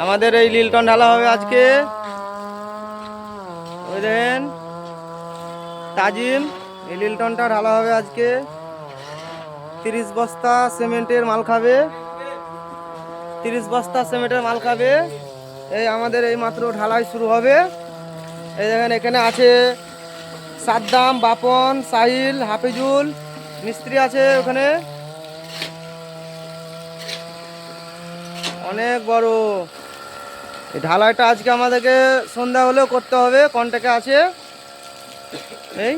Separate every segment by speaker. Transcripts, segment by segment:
Speaker 1: আমাদের এই লিলটন ঢালা হবে আজকে। ওই দেখেন তাজিম, এই লিলটনটা ঢালা হবে আজকে। 30 বস্তা সিমেন্টের মাল খাবে, 30 বস্তা সিমেন্টের মাল খাবে। এই আমাদের এই মাত্র ঢালাই শুরু হবে। এই দেখেন এখানে আছে সাদ্দাম, বাপন, সাহিল, হাফিজুল মিস্ত্রি আছে ওখানে, অনেক বড়। এই ঢালাইটা আজকে আমাদেরকে সন্ধ্যা হলেও করতে হবে, কন্ট্যাক্টে আছে। এই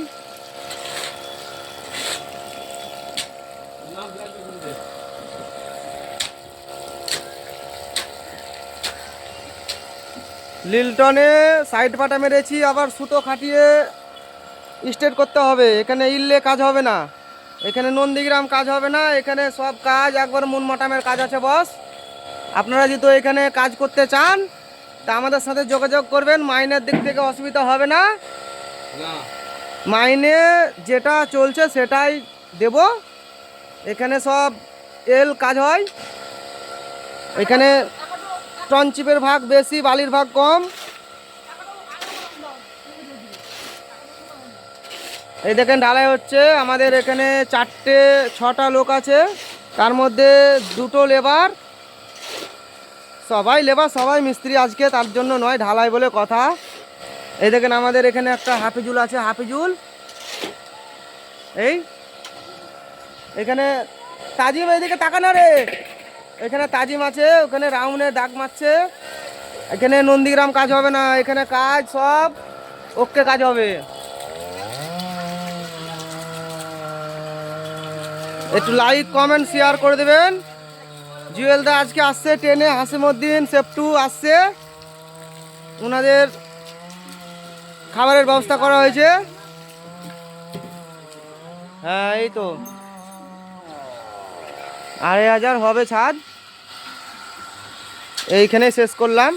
Speaker 1: লিলটনে সাইড পাটা মেরেছি, আবার সুতো খাটিয়ে স্ট্রেট করতে হবে। এখানে ইললে কাজ হবে না, এখানে নন্দীগ্রাম কাজ হবে না, এখানে সব কাজ একবার মন মাটামের কাজ আছে বস। আপনারা যদি এখানে কাজ করতে চান তা আমাদের সাথে যোগাযোগ করবেন, মাইনের দিক থেকে অসুবিধা হবে না। মাইনে যেটা চলছে সেটাই দেব। এখানে সব এল কাজ হয়, এখানে টনচিপের ভাগ বেশি, বালির ভাগ কম। এই দেখেন ঢালাই হচ্ছে। আমাদের এখানে 4-6টা লোক আছে, তার মধ্যে 2টো লেবার। সবাই লেবার, সবাই মিস্ত্রি আজকে, তার জন্য নয়, ঢালাই বলে কথা। এই দেখেন আমাদের এখানে একটা হাফিজুল আছে, হাফিজুল। এই এখানে তাজিম, এইদিকে তাকানো রে। এখানে তাজিম আছে, ওখানে রাউন্ডে দাগ মারছে। এখানে নন্দীগ্রাম কাজ হবে না, এখানে কাজ সব ওকে কাজ হবে। একটু লাইক কমেন্ট শেয়ার করে দেবেন। জুয়েলদা আজকে আসছে ট্রেনে, হাসিমউদ্দিন সেফটু আসছে, ওনাদের খাবারের ব্যবস্থা করা হয়েছে। হ্যাঁ এই তো 2,500 হবে ছাদ। এইখানে শেষ করলাম।